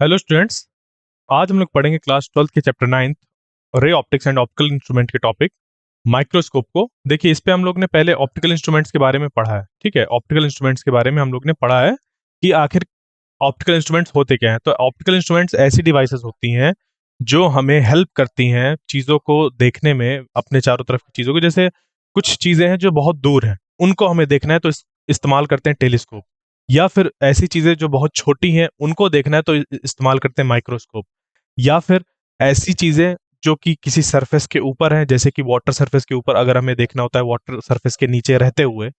Hello students. आज हम लोग पढ़ेंगे क्लास 12 के chapter 9 ray optics and optical instrument के टॉपिक माइक्रोस्कोप को। देखिए, इस पे हम लोग ने पहले ऑप्टिकल इंस्ट्रूमेंट्स के बारे में पढ़ा है। ठीक है, ऑप्टिकल इंस्ट्रूमेंट्स के बारे में हम लोग ने पढ़ा है कि आखिर ऑप्टिकल इंस्ट्रूमेंट्स होते क्या हैं। तो ऑप्टिकल इंस्ट्रूमेंट्स ऐसी डिवाइसेस होती हैं जो हमें हेल्प करती हैं चीज़ों को देखने में, अपने चारों तरफ की चीज़ों को। जैसे कुछ चीज़ें हैं जो बहुत दूर हैं, उनको हमें देखना है तो इस्तेमाल करते हैं टेलीस्कोप, या फिर ऐसी चीज़ें जो बहुत छोटी हैं उनको देखना है तो इस्तेमाल करते हैं माइक्रोस्कोप, या फिर ऐसी चीज़ें जो कि किसी सरफेस के ऊपर हैं, जैसे कि वाटर सरफेस के ऊपर अगर हमें देखना होता है वाटर सरफेस के नीचे रहते हुए,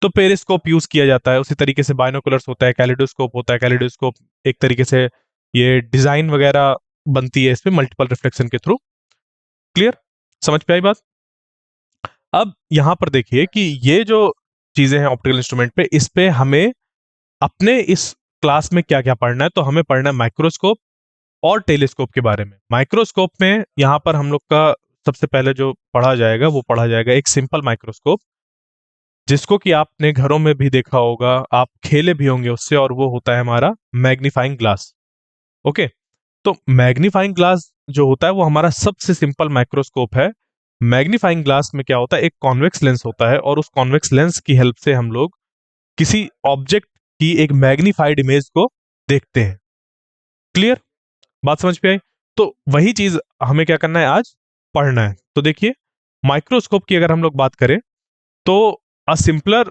तो पेरिस्कोप यूज किया जाता है। उसी तरीके से बाइनोकुलर्स होता है, कैलिडोस्कोप होता है। कैलिडोस्कोप एक तरीके से ये डिजाइन वगैरह बनती है इस पे मल्टीपल रिफ्लेक्शन के थ्रू। क्लियर? समझ पे आई बात? अब यहां पर देखिए कि ये जो चीजें हैं ऑप्टिकल इंस्ट्रूमेंट पे, इस पे हमें अपने इस क्लास में क्या क्या पढ़ना है, तो हमें पढ़ना है माइक्रोस्कोप और टेलीस्कोप के बारे में। माइक्रोस्कोप में यहां पर हम लोग का सबसे पहले जो पढ़ा जाएगा वो पढ़ा जाएगा एक सिंपल माइक्रोस्कोप, जिसको कि आपने घरों में भी देखा होगा, आप खेले भी होंगे उससे, और वो होता है हमारा मैग्नीफाइंग ग्लास। ओके, तो मैग्नीफाइंग ग्लास जो होता है वो हमारा सबसे सिंपल माइक्रोस्कोप है। मैग्नीफाइंग ग्लास में क्या होता है, एक कॉन्वेक्स लेंस होता है, और उस कॉन्वेक्स लेंस की हेल्प से हम लोग किसी ऑब्जेक्ट की एक मैग्नीफाइड इमेज को देखते हैं। क्लियर? बात समझ पे आई? तो वही चीज हमें क्या करना है, आज पढ़ना है। तो देखिए, माइक्रोस्कोप की अगर हम लोग बात करें तो अ सिंपलर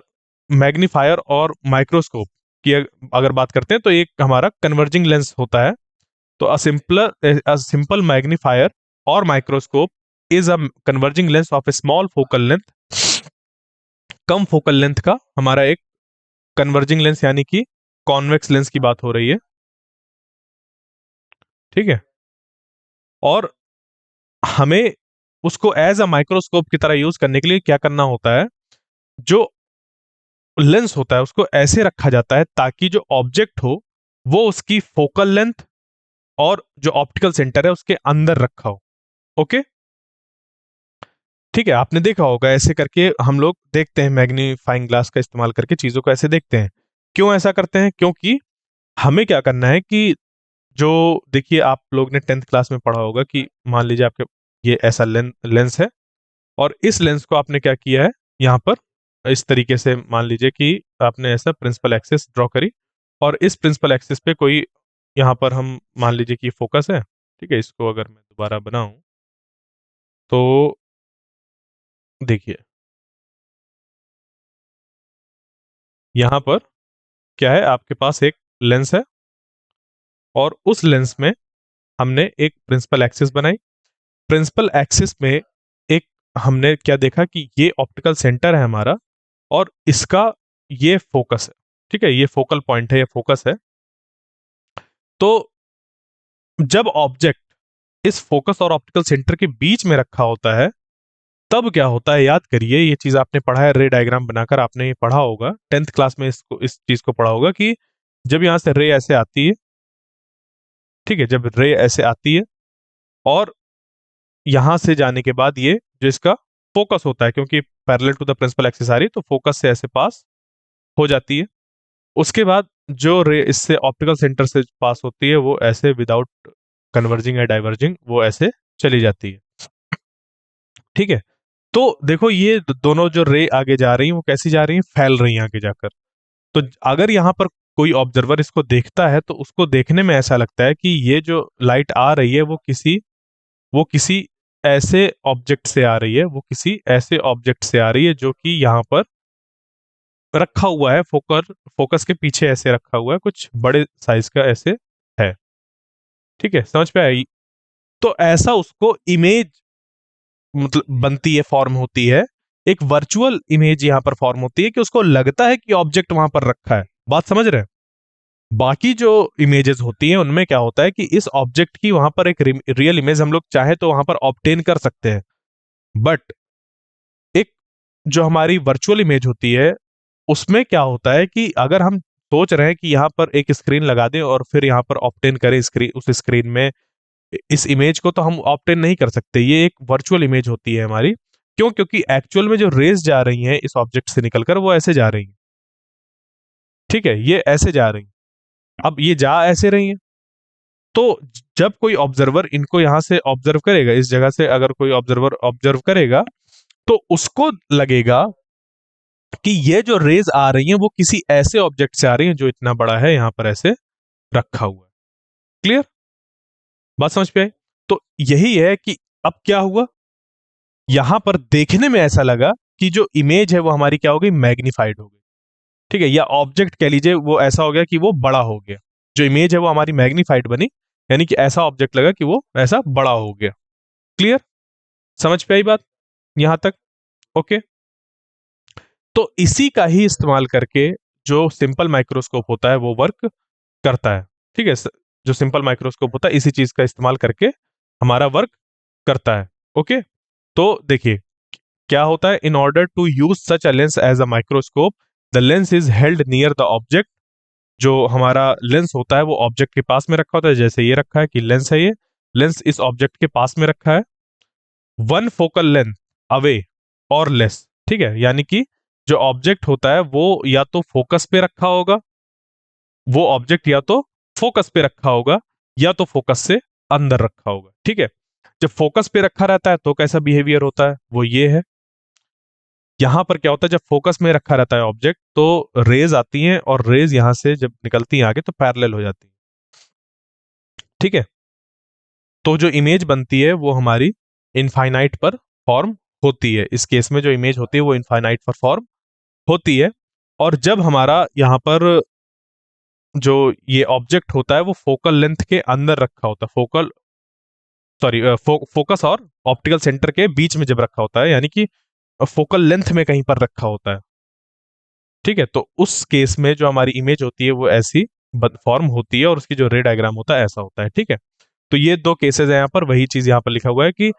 मैग्नीफायर और माइक्रोस्कोप की अगर बात करते हैं तो एक हमारा कन्वर्जिंग लेंस होता है। तो अ सिंपल मैग्नीफायर और microscope is a converging lens of A small focal length. Come focal length का हमारा एक कन्वर्जिंग लेंस, यानी कि कॉन्वेक्स लेंस की बात हो रही है। ठीक है, और हमें उसको एज अ माइक्रोस्कोप की तरह यूज करने के लिए क्या करना होता है, जो लेंस होता है उसको ऐसे रखा जाता है ताकि जो ऑब्जेक्ट हो वो उसकी फोकल लेंथ और जो ऑप्टिकल सेंटर है उसके अंदर रखा हो। ओके, ठीक है, आपने देखा होगा ऐसे करके हम लोग देखते हैं, मैग्नीफाइंग ग्लास का इस्तेमाल करके चीजों को ऐसे देखते हैं। क्यों ऐसा करते हैं? क्योंकि हमें क्या करना है कि जो, देखिए, आप लोग ने 10th क्लास में पढ़ा होगा कि मान लीजिए आपके ये ऐसा लेंस है, और इस लेंस को आपने क्या किया है, यहाँ पर इस तरीके से मान लीजिए कि आपने ऐसा प्रिंसिपल एक्सिस ड्रॉ करी, और इस प्रिंसिपल एक्सिस पे कोई, यहाँ पर हम मान लीजिए कि फोकस है। ठीक है, इसको अगर मैं दोबारा बनाऊं तो देखिए, यहाँ पर क्या है, आपके पास एक लेंस है, और उस लेंस में हमने एक प्रिंसिपल एक्सिस बनाई। प्रिंसिपल एक्सिस में एक हमने क्या देखा कि ये ऑप्टिकल सेंटर है हमारा, और इसका ये फोकस है। ठीक है, ये फोकल पॉइंट है, ये फोकस है। तो जब ऑब्जेक्ट इस फोकस और ऑप्टिकल सेंटर के बीच में रखा होता है, तब क्या होता है, याद करिए, ये चीज आपने पढ़ा है, रे डायग्राम बनाकर आपने ये पढ़ा होगा 10th क्लास में, इसको इस चीज को पढ़ा होगा कि जब यहां से रे ऐसे आती है, ठीक है, जब रे ऐसे आती है और यहां से जाने के बाद ये जो इसका फोकस होता है, क्योंकि parallel to the principal axis आ रही है, तो फोकस से ऐसे पास हो जाती है। उसके बाद जो रे इससे ऑप्टिकल सेंटर से पास होती है वो ऐसे विदाउट कन्वर्जिंग या डाइवर्जिंग वो ऐसे चली जाती है। ठीक है, तो देखो, ये दोनों जो रे आगे जा रही हैं वो कैसी जा रही हैं, फैल रही हैं आगे जाकर। तो अगर यहाँ पर कोई ऑब्जर्वर इसको देखता है तो उसको देखने में ऐसा लगता है कि ये जो लाइट आ रही है वो किसी ऐसे ऑब्जेक्ट से आ रही है, वो किसी ऐसे ऑब्जेक्ट से आ रही है जो कि यहाँ पर रखा हुआ है, फोकस के पीछे ऐसे रखा हुआ है, कुछ बड़े साइज का ऐसे है। ठीक है, समझ पे आई? तो ऐसा उसको इमेज मतलब बनती है, फॉर्म होती है, एक वर्चुअल इमेज यहाँ पर फॉर्म होती है कि उसको लगता है कि ऑब्जेक्ट वहां पर रखा है। बात समझ रहे हैं? बाकी जो इमेजेस होती हैं उनमें क्या होता है कि इस ऑब्जेक्ट की वहां पर एक रियल इमेज हम लोग चाहे तो वहां पर ऑब्टेन कर सकते हैं, बट एक जो हमारी वर्चुअल इमेज होती है उसमें क्या होता है कि अगर हम सोच रहे हैं कि यहाँ पर एक स्क्रीन लगा दें और फिर यहाँ पर ऑब्टेन करें स्क्रीन, उस स्क्रीन में इस इमेज को, तो हम ऑब्टेन नहीं कर सकते। ये एक वर्चुअल इमेज होती है हमारी। क्यों? क्योंकि एक्चुअल में जो रेज जा रही हैं इस ऑब्जेक्ट से निकलकर वो ऐसे जा रही हैं। ठीक है, ये ऐसे जा रही हैं। अब ये जा ऐसे रही हैं, तो जब कोई ऑब्जर्वर इनको यहां से ऑब्जर्व करेगा, इस जगह से अगर कोई ऑब्जर्वर ऑब्जर्व करेगा, तो उसको लगेगा कि ये जो रेज आ रही हैं वो किसी ऐसे ऑब्जेक्ट से आ रही हैं जो इतना बड़ा है, यहां पर ऐसे रखा हुआ है। क्लियर? बात समझ पे आई? तो यही है कि अब क्या हुआ, यहां पर देखने में ऐसा लगा कि जो इमेज है वो हमारी क्या हो गई, मैग्नीफाइड हो गई। ठीक है, या ऑब्जेक्ट कह लीजिए वो ऐसा हो गया कि वो बड़ा हो गया। जो इमेज है वो हमारी मैग्नीफाइड बनी, यानी कि ऐसा ऑब्जेक्ट लगा कि वो ऐसा बड़ा हो गया। क्लियर? समझ पे आई बात यहां तक? ओके। तो इसी का ही इस्तेमाल करके जो सिंपल माइक्रोस्कोप होता है वो वर्क करता है। ठीक है, जो सिंपल माइक्रोस्कोप होता है इसी चीज का इस्तेमाल करके हमारा वर्क करता है। ओके, तो देखिए क्या होता है, in order to use such a lens as a microscope, the lens is held near the object. जो हमारा लेंस होता है वो ऑब्जेक्ट के पास में रखा होता है, जैसे ये रखा है कि लेंस है, ये लेंस इस ऑब्जेक्ट के पास में रखा है। वन फोकल लेंथ अवे और लेस। ठीक है, यानी कि जो ऑब्जेक्ट होता है वो या तो फोकस पे रखा होगा, वो ऑब्जेक्ट या तो फोकस पे रखा होगा या तो फोकस से अंदर रखा होगा। ठीक है, जब फोकस पे रखा रहता है तो कैसा बिहेवियर होता है, वो ये है। यहां पर क्या होता है, जब फोकस में रखा रहता है ऑब्जेक्ट तो रेज आती हैं, और रेज यहां से जब निकलती हैं आगे तो पैरेलल हो जाती है। ठीक है, तो जो इमेज बनती है वो हमारी इनफाइनाइट पर फॉर्म होती है। इस केस में जो इमेज होती है वो इनफाइनाइट पर फॉर्म होती है। और जब हमारा यहाँ पर जो ये ऑब्जेक्ट होता है वो फोकल लेंथ के अंदर रखा होता है, फोकल सॉरी फोकस और ऑप्टिकल सेंटर के बीच में जब रखा होता है, यानी कि फोकल लेंथ में कहीं पर रखा होता है। ठीक है, तो उस केस में जो हमारी इमेज होती है वो ऐसी फॉर्म होती है, और उसकी जो रे डायग्राम होता है ऐसा होता है। ठीक है, तो ये दो केसेस है यहाँ पर, वही चीज यहाँ पर लिखा हुआ है कि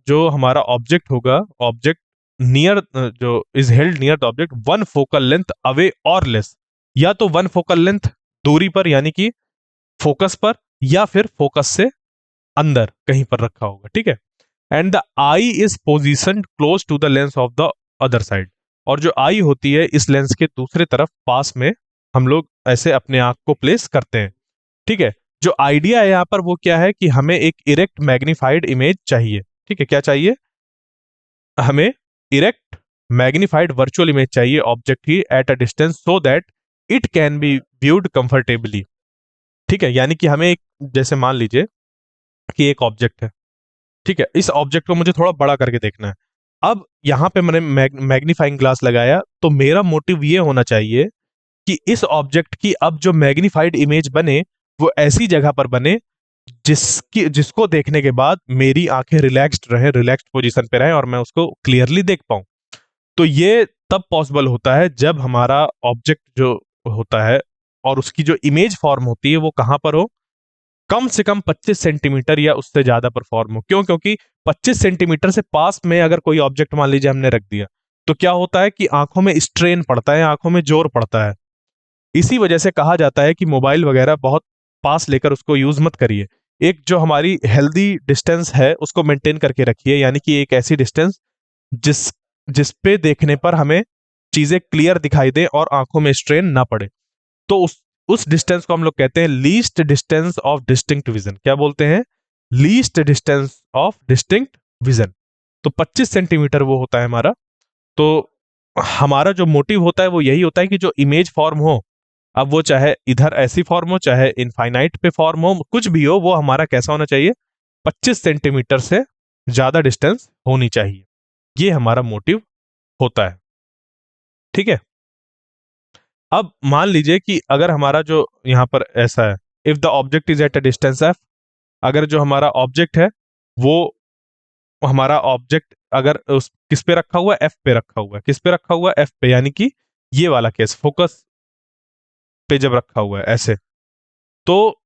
जो हमारा ऑब्जेक्ट होगा, ऑब्जेक्ट नियर जो is held near the object one focal length away और लेस, या तो वन फोकल लेंथ दूरी पर यानी कि फोकस पर, या फिर फोकस से अंदर कहीं पर रखा होगा। ठीक है, and the eye is position close to the lens of the other side. और जो आई होती है इस लेंस के दूसरे तरफ पास में हम लोग ऐसे अपने आंख को प्लेस करते हैं। ठीक है, जो आइडिया है यहाँ पर वो क्या है कि हमें एक इरेक्ट मैग्नीफाइड इमेज चाहिए। ठीक है, क्या चाहिए हमें, इरेक्ट मैग्नीफाइड वर्चुअल इमेज चाहिए ऑब्जेक्ट की at a distance so that it can be viewed comfortably. ठीक है, यानी कि हमें एक, जैसे मान लीजिए कि एक ऑब्जेक्ट है। ठीक है, इस ऑब्जेक्ट को मुझे थोड़ा बड़ा करके देखना है। अब यहां पे मैंने मैग्नीफाइंग ग्लास लगाया, तो मेरा मोटिव ये होना चाहिए कि इस ऑब्जेक्ट की अब जो मैग्नीफाइड इमेज बने वो ऐसी जगह पर बने जिसको देखने के बाद मेरी आंखें रिलैक्स्ड रहे, रिलैक्स्ड पोजीशन पे रहे, और मैं उसको क्लियरली देख पाऊं। तो ये तब पॉसिबल होता है जब हमारा ऑब्जेक्ट जो होता है और उसकी जो इमेज फॉर्म होती है वो कहां पर हो, कम से कम 25 सेंटीमीटर या उससे ज्यादा परफॉर्म हो। क्यों? क्योंकि 25 सेंटीमीटर से पास में अगर कोई ऑब्जेक्ट मान लीजिए हमने रख दिया, तो क्या होता है कि आंखों में स्ट्रेन पड़ता है, आंखों में जोर पड़ता है। इसी वजह से कहा जाता है कि मोबाइल वगैरह बहुत पास लेकर उसको यूज मत करिए। एक जो हमारी हेल्दी डिस्टेंस है उसको मेंटेन करके रखिए, यानी कि एक ऐसी डिस्टेंस जिस जिस पे देखने पर हमें चीजें क्लियर दिखाई दे और आंखों में स्ट्रेन ना पड़े। तो उस डिस्टेंस को हम लोग कहते हैं least distance of distinct vision. क्या बोलते हैं? Least distance of distinct vision. तो 25 सेंटीमीटर वो होता है हमारा। तो हमारा जो मोटिव होता है वो यही होता है कि जो इमेज फॉर्म हो, अब वो चाहे इधर ऐसी फॉर्म हो चाहे इनफाइनाइट पे फॉर्म हो, कुछ भी हो, वो हमारा कैसा होना चाहिए, 25 सेंटीमीटर से ज्यादा डिस्टेंस होनी चाहिए। ये हमारा मोटिव होता है। ठीक है, अब मान लीजिए कि अगर हमारा जो यहां पर ऐसा है, if the object is at a distance F, अगर जो हमारा ऑब्जेक्ट है वो हमारा ऑब्जेक्ट अगर उस किस पे रखा हुआ है, एफ पे रखा हुआ है। किस पे रखा हुआ है? एफ पे, यानी कि ये वाला केस फोकस पे जब रखा हुआ है ऐसे, तो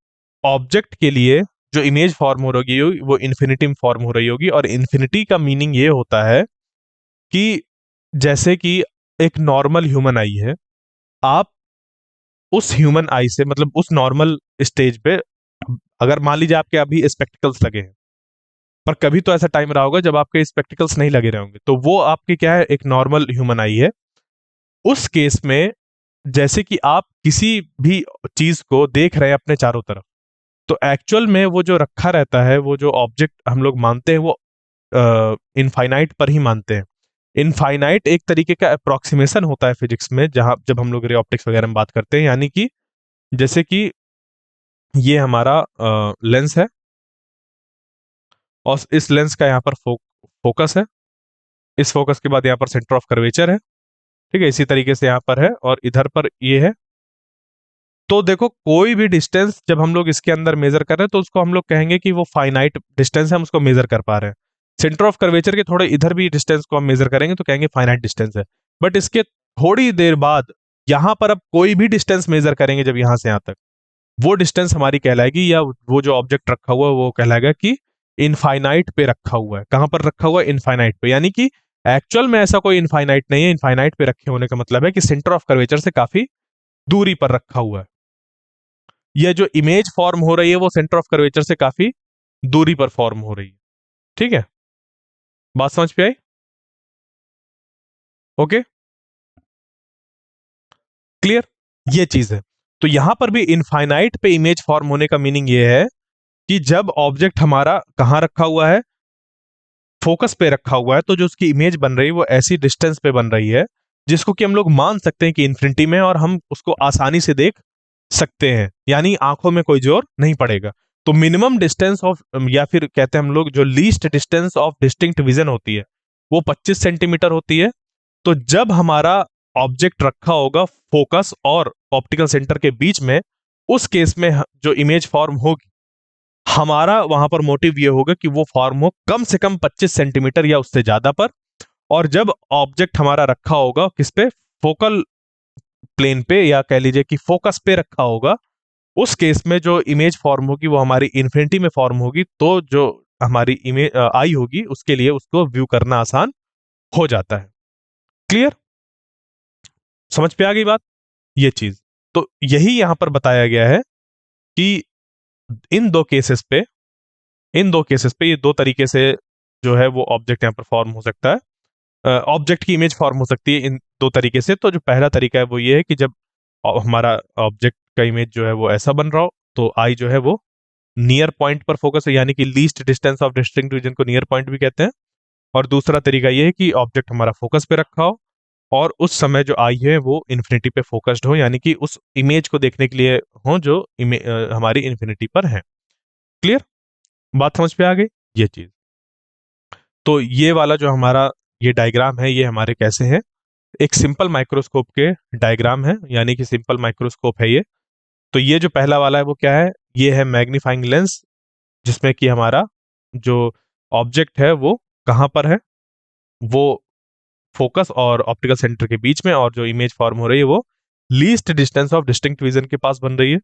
ऑब्जेक्ट के लिए जो इमेज फॉर्म हो रही होगी वो इन्फिनिटी फॉर्म हो रही होगी। और इन्फिनिटी का मीनिंग ये होता है कि जैसे कि एक नॉर्मल ह्यूमन आई है, आप उस ह्यूमन आई से मतलब उस नॉर्मल स्टेज पे, अगर मान लीजिए आपके अभी स्पेक्टिकल्स लगे हैं, पर कभी तो ऐसा टाइम रहा होगा जब आपके स्पेक्टिकल्स नहीं लगे रहे होंगे, तो वो आपके क्या है, एक नॉर्मल ह्यूमन आई है। उस केस में जैसे कि आप किसी भी चीज को देख रहे हैं अपने चारों तरफ, तो एक्चुअल में वो जो रखा रहता है, वो जो ऑब्जेक्ट हम लोग मानते हैं वो इनफाइनाइट पर ही मानते हैं। इनफाइनाइट एक तरीके का अप्रोक्सीमेशन होता है फिजिक्स में, जहां जब हम लोग रे ऑप्टिक्स वगैरह में बात करते हैं, यानी कि जैसे कि ये हमारा लेंस है और इस लेंस का यहाँ पर फोकस है, इस फोकस के बाद यहाँ पर सेंटर ऑफ कर्वेचर है, ठीक है, इसी तरीके से यहाँ पर है और इधर पर ये है। तो देखो कोई भी डिस्टेंस जब हम लोग इसके अंदर मेजर कर रहे हैं तो उसको हम लोग कहेंगे कि वो फाइनाइट डिस्टेंस है, हम उसको मेजर कर पा रहे हैं। सेंटर ऑफ कर्वेचर के थोड़े इधर भी डिस्टेंस को हम मेजर करेंगे तो कहेंगे फाइनाइट डिस्टेंस है। बट इसके थोड़ी देर बाद यहां पर अब कोई भी डिस्टेंस मेजर करेंगे जब यहां से यहां तक, वो डिस्टेंस हमारी कहलाएगी, या वो जो ऑब्जेक्ट रखा हुआ है वो कहलाएगा कि इनफाइनाइट पे रखा हुआ है। कहां पर रखा हुआ है? इनफाइनाइट पे। यानी कि एक्चुअल में ऐसा कोई इनफाइनाइट नहीं है। इनफाइनाइट पे रखे होने का मतलब है कि सेंटर ऑफ कर्वेचर से काफी दूरी पर रखा हुआ है। यह जो इमेज फॉर्म हो रही है वो सेंटर ऑफ कर्वेचर से काफी दूरी पर फॉर्म हो रही है। ठीक है, बात समझ पे आई? ओके, क्लियर, ये चीज है। तो यहां पर भी इनफाइनाइट पे इमेज फॉर्म होने का मीनिंग ये है कि जब ऑब्जेक्ट हमारा कहां रखा हुआ है, फोकस पे रखा हुआ है, तो जो उसकी इमेज बन रही है वो ऐसी डिस्टेंस पे बन रही है जिसको कि हम लोग मान सकते हैं कि इन्फिनिटी में, और हम उसको आसानी से देख सकते हैं, यानी आंखों में कोई जोर नहीं पड़ेगा। तो मिनिमम डिस्टेंस ऑफ, या फिर कहते हैं हम लोग जो least distance of distinct vision होती है वो 25 सेंटीमीटर होती है। तो जब हमारा ऑब्जेक्ट रखा होगा फोकस और ऑप्टिकल सेंटर के बीच में, उस केस में जो इमेज फॉर्म होगी, हमारा वहां पर मोटिव ये होगा कि वो फॉर्म हो कम से कम 25 सेंटीमीटर या उससे ज्यादा पर। और जब ऑब्जेक्ट हमारा रखा होगा किस पे? फोकल प्लेन पे, या कह लीजिए कि फोकस पे रखा होगा, उस केस में जो इमेज फॉर्म होगी वो हमारी इन्फिनिटी में फॉर्म होगी। तो जो हमारी इमेज आई होगी उसके लिए उसको व्यू करना आसान हो जाता है। क्लियर, समझ पे आ गई बात? ये चीज तो यही यहां पर बताया गया है कि इन दो केसेस पे, ये दो तरीके से जो है वो ऑब्जेक्ट यहां पर फॉर्म हो सकता है, ऑब्जेक्ट की इमेज फॉर्म हो सकती है इन दो तरीके से। तो जो पहला तरीका है वो ये है कि जब हमारा ऑब्जेक्ट का इमेज जो है वो ऐसा बन रहा हो, तो आई जो है वो नियर पॉइंट पर फोकस है, यानी कि least distance of distinct reason को नियर पॉइंट भी कहते हैं। और दूसरा तरीका ये है कि ऑब्जेक्ट हमारा फोकस पे रखा हो और उस समय जो आई है वो इन्फिनिटी पे फोकस्ड हो, यानी कि उस इमेज को देखने के लिए हो जो हमारी इन्फिनिटी पर है। क्लियर, बात समझ पे आ गई? ये चीज तो ये वाला जो हमारा ये डायग्राम है, ये हमारे कैसे है? एक सिंपल माइक्रोस्कोप के डायग्राम है, यानी कि सिंपल माइक्रोस्कोप है ये। तो ये जो पहला वाला है वो क्या है? ये है मैग्नीफाइंग लेंस, जिसमें कि हमारा जो ऑब्जेक्ट है वो कहां पर है? वो फोकस और ऑप्टिकल सेंटर के बीच में, और जो इमेज फॉर्म हो रही है वो least distance of distinct vision के पास बन रही है।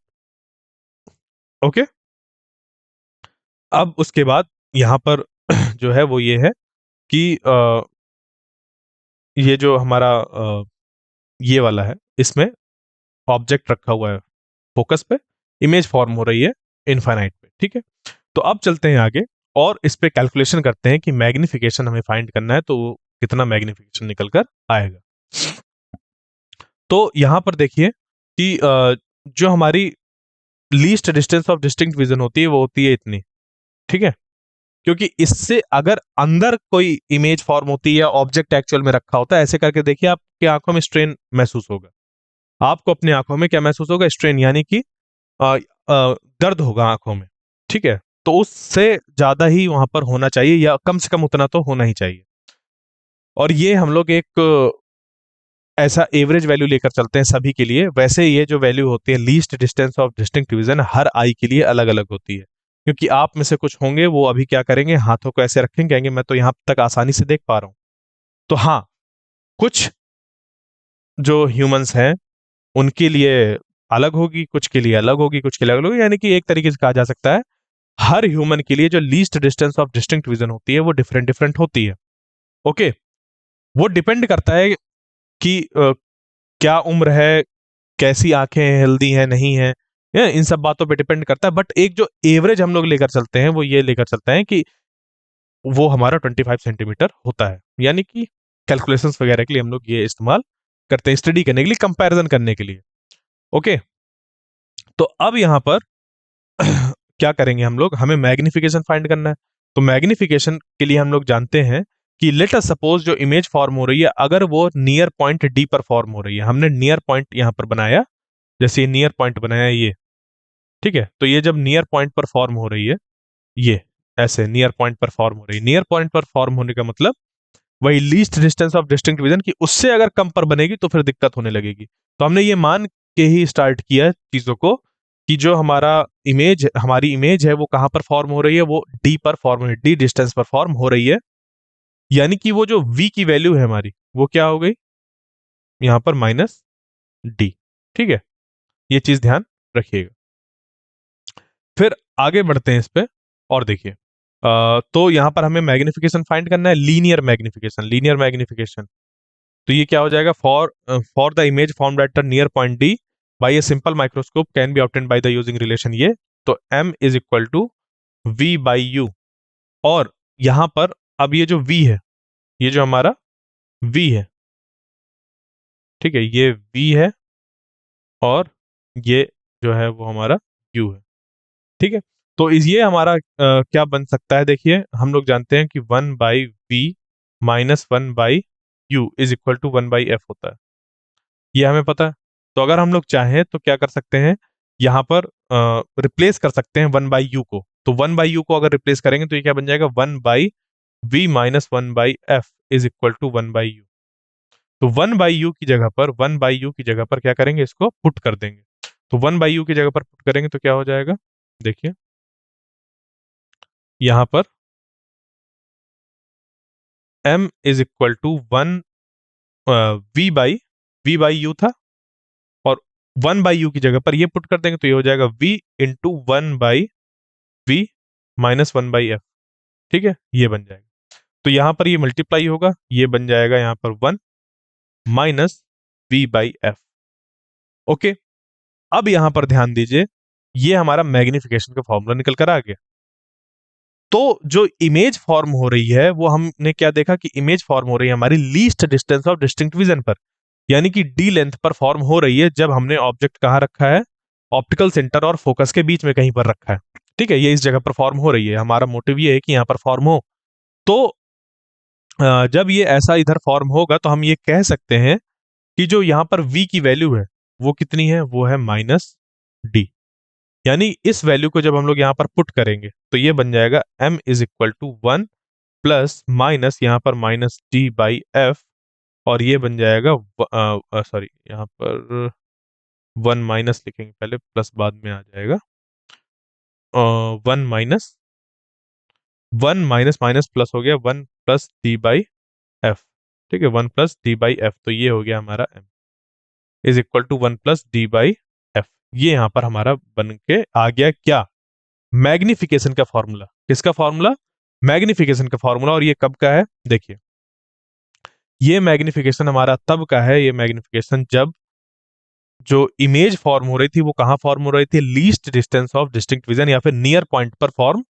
ओके, अब उसके बाद यहां पर जो है वो ये है कि ये जो हमारा ये वाला है, इसमें ऑब्जेक्ट रखा हुआ है फोकस पे, इमेज फॉर्म हो रही है इनफाइनाइट पे। ठीक है, तो अब चलते हैं आगे और इस पे कैलकुलेशन करते हैं कि मैग्निफिकेशन हमें फाइंड करना है तो कितना मैग्निफिकेशन निकल कर आएगा। तो यहां पर देखिए कि जो हमारी least distance of distinct vision होती है वो होती है इतनी। ठीक है, क्योंकि इससे अगर अंदर कोई इमेज फॉर्म होती है या ऑब्जेक्ट एक्चुअल में रखा होता है, ऐसे करके देखिए आपकी आंखों में स्ट्रेन महसूस होगा। आपको अपनी आंखों में क्या महसूस होगा? स्ट्रेन, यानी कि दर्द होगा आंखों में। ठीक है, तो उससे ज्यादा ही वहां पर होना चाहिए, या कम से कम उतना तो होना ही चाहिए। और ये हम लोग एक ऐसा एवरेज वैल्यू लेकर चलते हैं सभी के लिए। वैसे ये जो वैल्यू होती है least distance of distinct vision, हर आई के लिए अलग अलग होती है। क्योंकि आप में से कुछ होंगे वो अभी क्या करेंगे, हाथों को ऐसे रखेंगे, कहेंगे मैं तो यहां तक आसानी से देख पा रहा हूं। तो हाँ, कुछ जो ह्यूमंस हैं उनके लिए अलग होगी, कुछ के लिए अलग होगी, कुछ के लिए अलग होगी। यानी कि एक तरीके से कहा जा सकता है हर ह्यूमन के लिए जो least distance of distinct vision होती है वो डिफरेंट डिफरेंट होती है। ओके, वो डिपेंड करता है कि क्या उम्र है, कैसी आंखें हेल्दी हैं नहीं है, इन सब बातों पे डिपेंड करता है। बट एक जो एवरेज हम लोग लेकर चलते हैं वो ये लेकर चलते हैं कि वो हमारा 25 सेंटीमीटर होता है। यानी कि कैलकुलेशंस वगैरह के लिए हम लोग ये इस्तेमाल करते हैं, स्टडी करने के लिए, कंपैरिजन करने के लिए। ओके, तो अब यहां पर क्या करेंगे हम लोग, हमें मैग्निफिकेशन फाइंड करना है। तो मैग्निफिकेशन के लिए हम लोग जानते हैं कि लेट अस सपोज जो इमेज फॉर्म हो रही है अगर वो नियर पॉइंट डी पर फॉर्म हो रही है, हमने नियर पॉइंट यहां पर बनाया, जैसे ये नियर पॉइंट बनाया ये, ठीक है। तो ये जब नियर पॉइंट पर फॉर्म हो रही है, ये ऐसे नियर पॉइंट पर फॉर्म हो रही है, नियर पॉइंट पर फॉर्म होने का मतलब वही least distance of distinct vision की उससे अगर कम पर बनेगी तो फिर दिक्कत होने लगेगी। तो हमने ये मान के ही स्टार्ट किया चीजों को कि जो हमारी इमेज है वो कहां पर फॉर्म हो रही है, वो डी पर फॉर्म हो रही है, डी डिस्टेंस पर फॉर्म हो रही है। यानी कि वो जो v की वैल्यू है हमारी वो क्या हो गई, यहां पर -d। ठीक है, ये चीज ध्यान रखिएगा। फिर आगे बढ़ते हैं इस पे और देखिए, तो यहां पर हमें मैग्निफिकेशन फाइंड करना है, लीनियर मैग्निफिकेशन। लीनियर मैग्निफिकेशन तो ये क्या हो जाएगा, for the image formed at the near point d by a simple microscope can be obtained by the using relation ये। तो m is equal to v by u. और यहां पर अब ये जो v है, ये जो हमारा v है, ठीक है, ये v है और ये जो है वो हमारा u है। ठीक है, तो इस ये हमारा क्या बन सकता है, देखिए हम लोग जानते हैं कि 1/v minus 1/u is equal to 1/f होता है, ये हमें पता है। तो अगर हम लोग चाहें तो क्या कर सकते हैं, यहाँ पर रिप्लेस कर सकते हैं 1/u को। तो 1/u को अगर रिप्लेस करेंगे तो ये क्या बन जाएगा, 1/v minus 1/f is equal to 1/u। तो 1/u की जगह पर 1/u की जगह पर क्या करेंगे, इसको पुट कर देंगे। तो 1/u की जगह पर पुट करेंगे तो क्या हो जाएगा, देखिए यहां पर m is equal to 1 v by u था, और 1/u की जगह पर ये पुट कर देंगे तो ये हो जाएगा v into 1/v minus 1/f। ठीक है, ये बन जाएगा। तो यहां पर ये मल्टीप्लाई होगा, ये बन जाएगा यहां पर 1 माइनस v/f। ओके, अब यहां पर ध्यान दीजिए, ये हमारा मैग्निफिकेशन का फॉर्मूला निकल कर आ गया। तो जो इमेज फॉर्म हो रही है वो हमने क्या देखा कि इमेज फॉर्म हो रही है हमारी least distance of distinct vision पर, यानी कि डी लेंथ पर फॉर्म हो रही है जब हमने ऑब्जेक्ट कहाँ रखा है, ऑप्टिकल सेंटर और फोकस के बीच में कहीं पर रखा है। ठीक है, ये इस जगह पर फॉर्म हो रही है, हमारा मोटिव ये है कि यहाँ पर फॉर्म हो। तो जब ये ऐसा इधर फॉर्म होगा तो हम ये कह सकते हैं कि जो यहाँ पर v की वैल्यू है वो कितनी है, वो है -d। यानी इस वैल्यू को जब हम लोग यहाँ पर पुट करेंगे तो ये बन जाएगा m is equal to 1 plus minus यहाँ पर -d/f, और ये बन जाएगा, सॉरी यहाँ पर 1 माइनस लिखेंगे पहले, प्लस बाद में आ जाएगा, 1 माइनस माइनस प्लस हो गया, 1 प्लस d/f। ठीक है, 1 प्लस d/f, तो ये हो गया हमारा m is equal to 1 plus d/f। ये यहां पर हमारा बन के आ गया क्या, मैग्निफिकेशन का फॉर्मूला। किसका फॉर्मूला, मैग्निफिकेशन का फॉर्मूला। और ये कब का है, देखिए ये मैग्निफिकेशन हमारा तब का है, ये मैग्निफिकेशन जब जो इमेज फॉर्म हो रही थी वो कहां फॉर्म हो रही थी, least distance of distinct vision या फिर नियर पॉइंट पर फॉर्म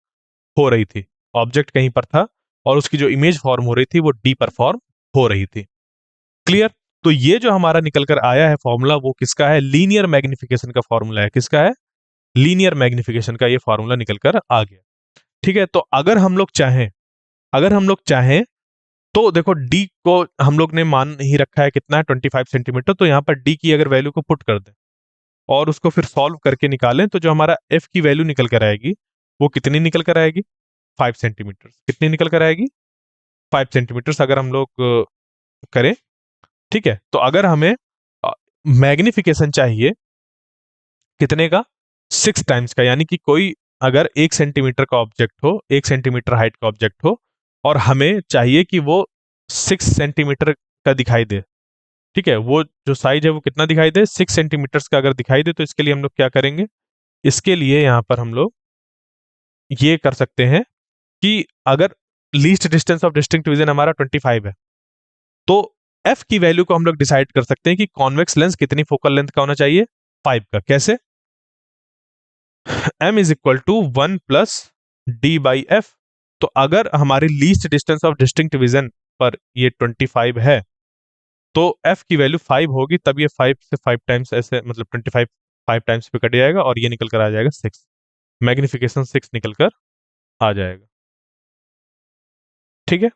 हो रही थी। ऑब्जेक्ट कहीं पर था और उसकी जो इमेज फॉर्म हो रही थी वो डी पर फॉर्म हो रही थी। क्लियर। तो ये जो हमारा निकल कर आया है फॉर्मूला वो किसका है, लीनियर मैग्निफिकेशन का फॉर्मूला है। किसका है, लीनियर मैग्निफिकेशन का ये फॉर्मूला निकल कर आ गया। ठीक है, तो अगर हम लोग चाहें तो देखो डी को हम लोग ने मान ही रखा है कितना है, 25 सेंटीमीटर। तो यहाँ पर डी की अगर वैल्यू को पुट कर दें और उसको फिर सॉल्व करके निकालें तो जो हमारा एफ की वैल्यू निकल कर आएगी वो कितनी निकल कर आएगी, 5 सेंटीमीटर। कितनी निकल कर आएगी, 5 सेंटीमीटर अगर हम लोग करें। ठीक है, तो अगर हमें मैग्निफिकेशन चाहिए कितने का, 6 टाइम्स का, यानी कि कोई अगर 1 सेंटीमीटर का ऑब्जेक्ट हो, 1 सेंटीमीटर हाइट का ऑब्जेक्ट हो और हमें चाहिए कि वो 6 सेंटीमीटर का दिखाई दे। ठीक है, वो जो साइज है वो कितना दिखाई दे, 6 सेंटीमीटर का अगर दिखाई दे तो इसके लिए हम लोग क्या करेंगे, इसके लिए यहां पर हम लोग ये कर सकते हैं कि अगर least distance of distinct vision हमारा 25 है तो एफ की वैल्यू को हम लोग डिसाइड कर सकते हैं कि कॉन्वेक्स लेंस कितनी फोकल लेंथ का होना चाहिए, 5 का। कैसे, m is equal to 1 plus d/f। तो अगर हमारी least distance of distinct vision पर ये 25 है तो f की वैल्यू 5 होगी, तब ये 5 से 5 टाइम्स ऐसे मतलब 25 5 टाइम्स पे कट जाएगा और ये निकल कर आ जाएगा 6। मैग्निफिकेशन 6 निकलकर आ जाएगा। ठीक है,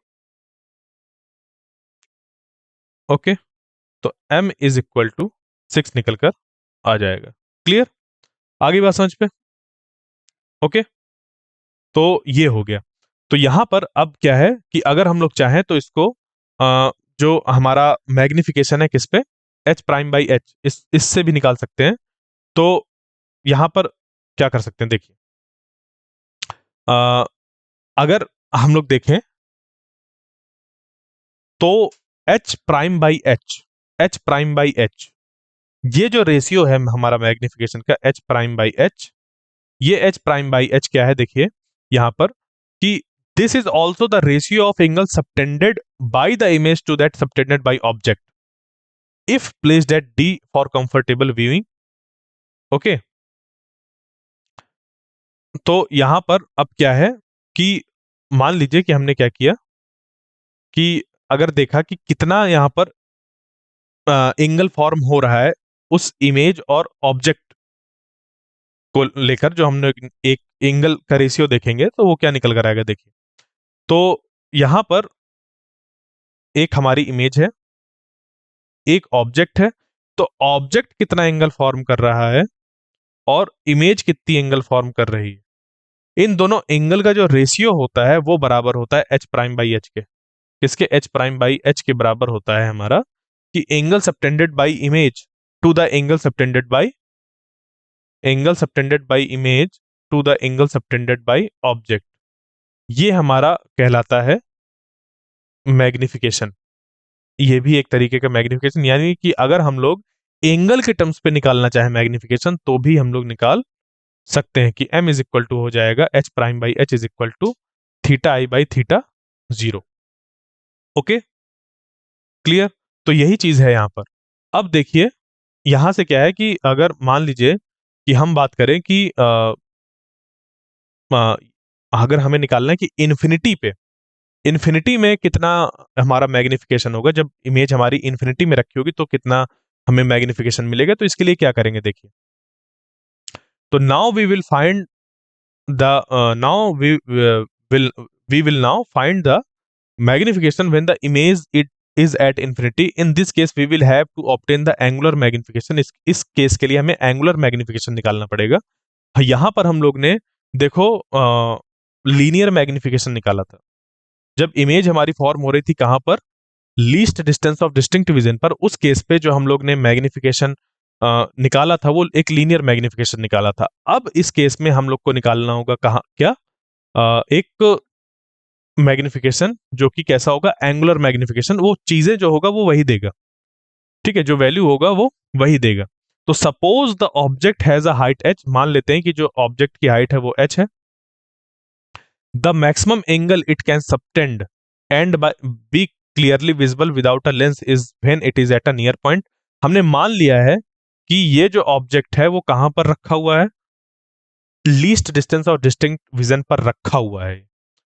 ओके। तो m इज इक्वल टू 6 निकलकर आ जाएगा। क्लियर? आगे बात समझ पे? ओके, तो ये हो गया। तो यहां पर अब क्या है कि अगर हम लोग चाहें तो इसको जो हमारा मैग्निफिकेशन है किस पे, h प्राइम बाई एच, इससे भी निकाल सकते हैं। तो यहां पर क्या कर सकते हैं, देखिए, अगर हम लोग देखें तो h prime by h, h prime by h, ये जो रेशियो है हमारा मैग्निफिकेशन का h प्राइम बाई एच, ये h प्राइम बाई एच क्या है, देखिए यहां पर कि this is also the ratio of angle subtended by the image to that subtended by object if placed at d for comfortable viewing. Okay, तो यहां पर अब क्या है कि मान लीजिए कि हमने क्या किया कि अगर देखा कि कितना यहां पर एंगल फॉर्म हो रहा है उस इमेज और ऑब्जेक्ट को लेकर, जो हमने एक एंगल का रेशियो देखेंगे तो वो क्या निकल कर आएगा, देखिए। तो यहां पर एक हमारी इमेज है, एक ऑब्जेक्ट है, तो ऑब्जेक्ट कितना एंगल फॉर्म कर रहा है और इमेज कितनी एंगल फॉर्म कर रही है, इन दोनों एंगल का जो रेशियो होता है वो बराबर होता है एच प्राइम बाई एच के। किसके? एच प्राइम बाई एच के बराबर होता है हमारा कि angle subtended by image to the angle subtended by image to the angle subtended by object. ये हमारा कहलाता है मैग्निफिकेशन। ये भी एक तरीके का मैग्निफिकेशन, यानी कि अगर हम लोग एंगल के टर्म्स पे निकालना चाहे मैग्निफिकेशन तो भी हम लोग निकाल सकते हैं कि m इज इक्वल टू हो जाएगा h prime by h is equal to theta i by theta zero. Okay, clear? तो यही चीज है यहां पर। अब देखिए यहां से क्या है कि अगर मान लीजिए कि हम बात करें कि अ, अगर हमें निकालना है कि इन्फिनिटी में कितना हमारा मैग्निफिकेशन होगा, जब इमेज हमारी इन्फिनिटी में रखी होगी तो कितना हमें मैग्निफिकेशन मिलेगा, तो इसके लिए क्या करेंगे, देखिए। तो now we will find the now will we will now find the magnification when the image it is at infinity. In this case we will have to obtain the angular magnification. इस case के लिए हमें angular magnification निकालना पड़ेगा। यहां पर हम लोग ने देखो लीनियर मैग्निफिकेशन निकाला था जब इमेज हमारी फॉर्म हो रही थी, कहां पर? Least distance of distinct vision पर। उस केस पे जो हम लोग ने मैग्निफिकेशन निकाला था वो एक लीनियर मैग्निफिकेशन निकाला था। अब इस केस में हम लोग को निकालना होगा कहा क्या, एक मैग्निफिकेशन जो कि कैसा होगा, एंगुलर मैग्निफिकेशन। वो चीजें जो होगा वो वही देगा, ठीक है, जो वैल्यू होगा वो वही देगा। तो suppose the object has a height h, मान लेते हैं कि जो ऑब्जेक्ट की हाइट है वो h है। The maximum angle it can subtend and be clearly visible without a lens is when it is at a near point. हमने मान लिया है कि ये जो ऑब्जेक्ट है वो कहां पर रखा हुआ है, least distance of distinct vision पर रखा हुआ है,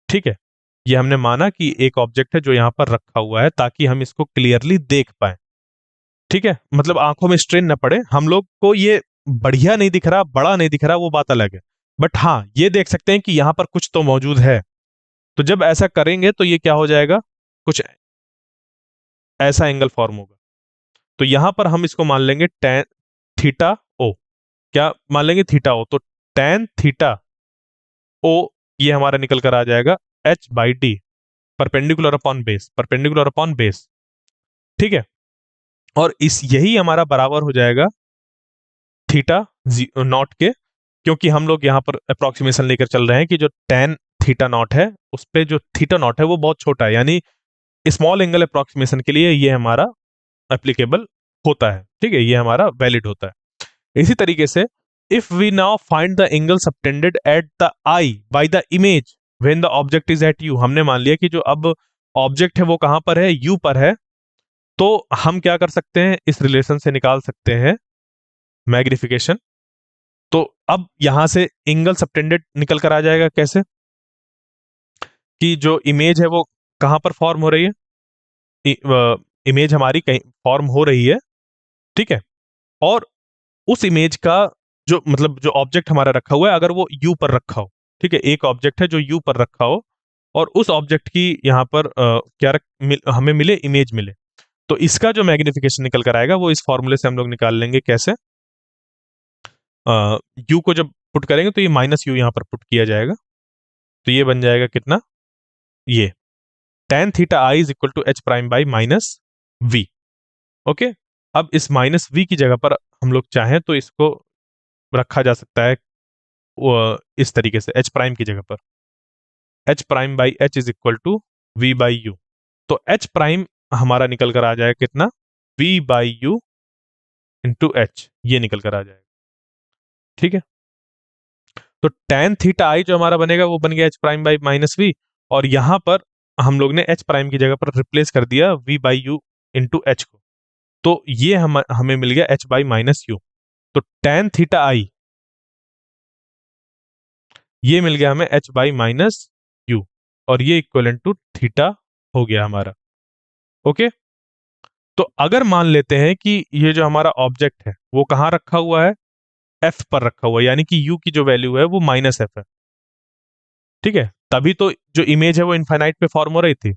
ठीक है। ये हमने माना कि एक ऑब्जेक्ट है जो यहां पर रखा हुआ है ताकि हम इसको क्लियरली देख पाए, ठीक है, मतलब आंखों में स्ट्रेन न पड़े। हम लोग को ये बढ़िया नहीं दिख रहा, बड़ा नहीं दिख रहा, वो बात अलग है, बट हाँ ये देख सकते हैं कि यहां पर कुछ तो मौजूद है। तो जब ऐसा करेंगे तो ये क्या हो जाएगा, कुछ ऐसा एंगल फॉर्म होगा। तो यहां पर हम इसको मान लेंगे टेन थीटा ओ। क्या मान लेंगे? थीटा ओ। तो टेन थीटा ओ ये हमारा निकल कर आ जाएगा H by D, perpendicular upon base, perpendicular upon base, ठीक है। और इस यही हमारा बराबर हो जाएगा थीटा नॉट के, क्योंकि हम लोग यहाँ पर अप्रोक्सीमेशन लेकर चल रहे हैं कि जो टेन थीटा नॉट है उस पे जो थीटा नॉट है वो बहुत छोटा है, यानी स्मॉल एंगल अप्रोक्सीमेशन के लिए ये हमारा एप्लीकेबल होता है, ठीक है, ये हमारा वैलिड होता है। इसी तरीके से if we now find the angle subtended at the eye by the image when the object is at u, हमने मान लिया कि जो अब ऑब्जेक्ट है वो कहां पर है, यू पर है। तो हम क्या कर सकते हैं, इस रिलेशन से निकाल सकते हैं मैग्निफिकेशन। तो अब यहां से एंगल सबटेंडेड निकल कर आ जाएगा कैसे, कि जो इमेज है वो कहां पर फॉर्म हो रही है, इमेज हमारी कहीं फॉर्म हो रही है, ठीक है, और उस इमेज का जो मतलब जो ऑब्जेक्ट हमारा रखा हुआ है, अगर वो यू पर रखा हो, ठीक है, एक ऑब्जेक्ट है जो यू पर रखा हो और उस ऑब्जेक्ट की यहाँ पर हमें मिले इमेज मिले, तो इसका जो मैग्निफिकेशन निकल कर आएगा वो इस फॉर्मूले से हम लोग निकाल लेंगे। कैसे? यू को जब पुट करेंगे तो ये माइनस यू यहाँ पर पुट किया जाएगा, तो ये बन जाएगा कितना, ये tan theta i is equal to h prime by minus v. Okay, अब इस माइनस वी की जगह पर हम लोग चाहें तो इसको रखा जा सकता है इस तरीके से, एच प्राइम की जगह पर h prime by h is equal to v by u. तो एच प्राइम हमारा निकल कर आ जाएगा कितना, v by u into h, ये निकल कर आ जाएगा। ठीक है, तो tan थीटा आई जो हमारा बनेगा वो बन गया h prime by minus v, और यहां पर हम लोग ने एच प्राइम की जगह पर रिप्लेस कर दिया v by u into h को, तो ये हमें मिल गया एच बाई माइनस यू। तो tan थीटा आई ये मिल गया हमें एच बाई माइनस यू, और ये इक्वलेंट टू थीटा हो गया हमारा। ओके, तो अगर मान लेते हैं कि ये जो हमारा ऑब्जेक्ट है वो कहां रखा हुआ है, एफ पर रखा हुआ है, यानी कि यू की जो वैल्यू है वो माइनस एफ है। ठीक है, तभी तो जो इमेज है वो इनफाइनाइट पे फॉर्म हो रही थी।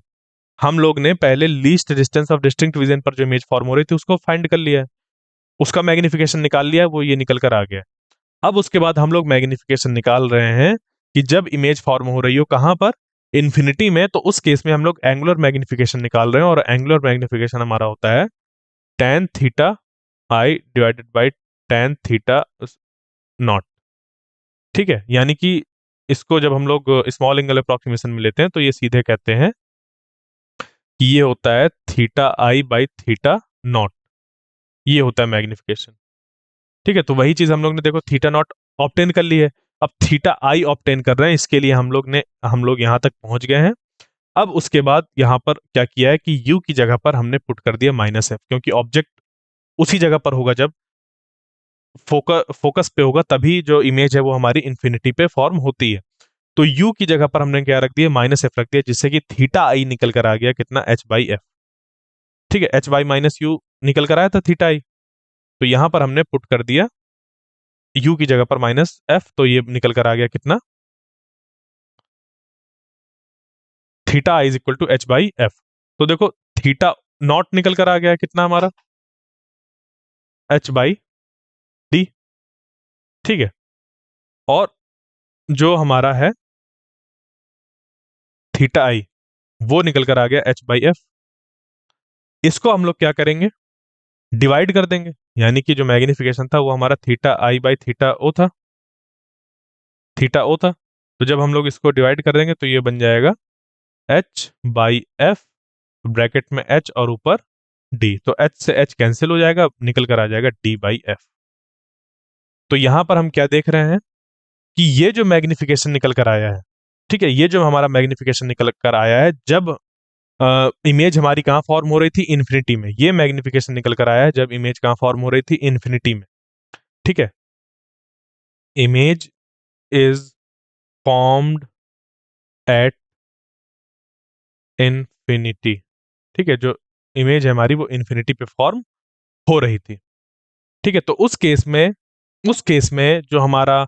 हम लोग ने पहले least distance of distinct reason पर जो इमेज फॉर्म हो रही थी उसको फाइंड कर लिया है, उसका मैग्निफिकेशन निकाल लिया है, वो ये निकल कर आ गया। अब उसके बाद हम लोग मैग्निफिकेशन निकाल रहे हैं कि जब इमेज फॉर्म हो रही हो कहां पर, इन्फिनिटी में, तो उस केस में हम लोग एंगुलर मैग्निफिकेशन निकाल रहे हैं, और एंगुलर मैग्निफिकेशन हमारा होता है tan theta I divided by tan theta naught. ठीक है, यानी कि इसको जब हम लोग स्मॉल एंगल अप्रोक्सीमेशन में लेते हैं तो ये सीधे कहते हैं कि ये होता है theta i by theta naught, ये होता है मैग्निफिकेशन। ठीक है, तो वही चीज हम लोग ने देखो थीटा नॉट ऑब्टेन कर ली है, अब थीटा आई ऑब्टेन कर रहे हैं, इसके लिए हम लोग यहां तक पहुंच गए हैं। अब उसके बाद यहां पर क्या किया है कि यू की जगह पर हमने पुट कर दिया माइनस एफ, क्योंकि ऑब्जेक्ट उसी जगह पर होगा जब फोकस पे होगा, तभी जो इमेज है वो हमारी इन्फिनिटी पे फॉर्म होती है। तो यू की जगह पर हमने क्या रख दिया, माइनस एफ रख दिया, जिससे कि थीटा आई निकल कर आ गया कितना, एच बाई एफ। ठीक है, एच बाई माइनस यू निकल कर आया था थीटा आई, तो यहां पर हमने पुट कर दिया यू की जगह पर माइनस एफ, तो ये निकल कर आ गया कितना, theta i is equal to h by f. तो देखो थीटा नॉट निकल कर आ गया कितना हमारा, एच बाई डी। ठीक है, और जो हमारा है थीटा आई वो निकल कर आ गया एच बाई एफ। इसको हम लोग क्या करेंगे, डिवाइड कर देंगे, यानी कि जो मैग्निफिकेशन था वो हमारा थीटा आई बाई थीटा ओ था, थीटा ओ था। तो जब हम लोग इसको डिवाइड कर देंगे तो ये बन जाएगा एच बाई एफ, ब्रैकेट में एच और ऊपर डी, तो एच से एच कैंसिल हो जाएगा, निकल कर आ जाएगा डी बाई एफ। तो यहां पर हम क्या देख रहे हैं कि ये जो मैग्निफिकेशन निकल कर आया है, ठीक है, ये जो हमारा मैग्निफिकेशन निकल कर आया है जब इमेज हमारी कहां फॉर्म हो रही थी, इन्फिनिटी में, ये मैग्निफिकेशन निकल कर आया है जब इमेज कहां फॉर्म हो रही थी, इन्फिनिटी में। ठीक है, image is formed at infinity. ठीक है, जो इमेज है हमारी वो इन्फिनिटी पे फॉर्म हो रही थी। ठीक है, तो उस केस में जो हमारा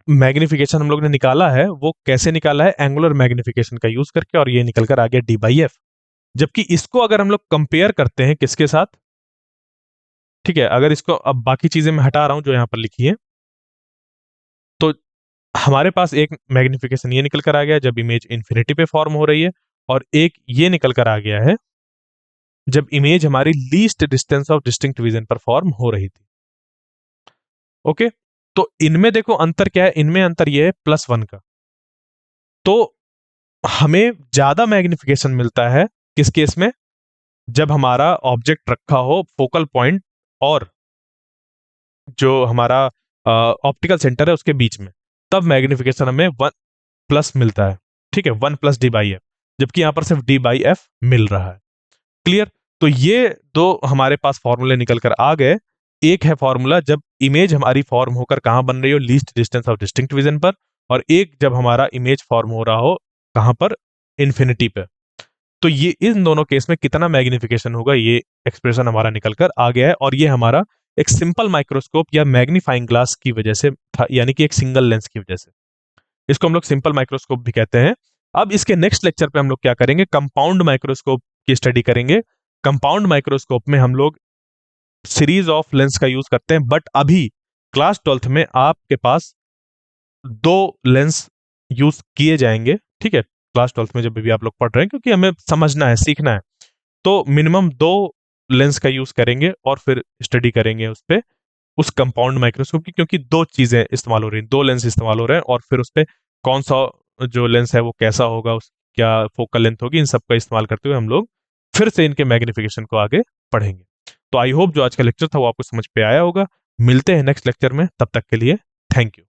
मैग्निफिकेशन हम लोग ने निकाला है वो कैसे निकाला है, एंगुलर मैग्निफिकेशन का यूज करके, और ये निकल कर आ गया डी बाई एफ। जबकि इसको अगर हम लोग कंपेयर करते हैं किसके साथ, ठीक है, अगर इसको अब बाकी चीजें मैं हटा रहा हूं जो यहां पर लिखी है, तो हमारे पास एक मैग्निफिकेशन ये निकल कर आ गया जब इमेज इन्फिनिटी पे फॉर्म हो रही है, और एक ये निकल कर आ गया है जब इमेज हमारी least distance of distinct vision पर फॉर्म हो रही थी। ओके, तो इनमें देखो अंतर क्या है, इनमें अंतर ये है +1 का। तो हमें ज्यादा मैग्निफिकेशन मिलता है किस केस में, जब हमारा ऑब्जेक्ट रखा हो फोकल पॉइंट और जो हमारा ऑप्टिकल सेंटर है उसके बीच में, तब मैग्निफिकेशन हमें 1+ मिलता है। ठीक है, 1+ डी बाई एफ, जबकि यहां पर सिर्फ डी बाई एफ मिल रहा है। क्लियर? तो ये दो हमारे पास फॉर्मूले निकल कर आ गए। एक है फॉर्मूला जब इमेज हमारी फॉर्म होकर कहां बन रही हो, least distance of distinct vision पर, और एक जब हमारा इमेज फॉर्म हो रहा हो कहां पर, इन्फिनिटी पे। तो ये इन दोनों केस में कितना मैग्निफिकेशन होगा, ये एक्सप्रेशन हमारा निकल कर आ गया है, और ये हमारा एक सिंपल माइक्रोस्कोप या मैग्नीफाइंग ग्लास की वजह से था, यानी कि एक सिंगल लेंस की वजह से। इसको हम लोग सिंपल माइक्रोस्कोप भी कहते हैं। अब इसके नेक्स्ट लेक्चर पे हम लोग क्या करेंगे, कंपाउंड माइक्रोस्कोप की स्टडी करेंगे। कंपाउंड माइक्रोस्कोप में हम लोग सीरीज ऑफ लेंस का यूज करते हैं, बट अभी क्लास 12th में आपके पास दो लेंस यूज किए जाएंगे, ठीक है। क्लास 12th में जब भी आप लोग पढ़ रहे हैं, क्योंकि हमें समझना है, सीखना है, तो मिनिमम दो लेंस का यूज करेंगे और फिर स्टडी करेंगे उस पे, उस कंपाउंड माइक्रोस्कोप की, क्योंकि दो चीजें इस्तेमाल हो रही हैं, दो लेंस इस्तेमाल हो रहे हैं, और फिर उस पे कौन सा जो लेंस है वो कैसा होगा, उस क्या फोकल लेंथ होगी, इन सब का इस्तेमाल करते हुए हम लोग फिर से इनके मैग्निफिकेशन को आगे पढ़ेंगे। तो आई होप जो आज का लेक्चर था वो आपको समझ पे आया होगा। मिलते हैं नेक्स्ट लेक्चर में, तब तक के लिए थैंक यू।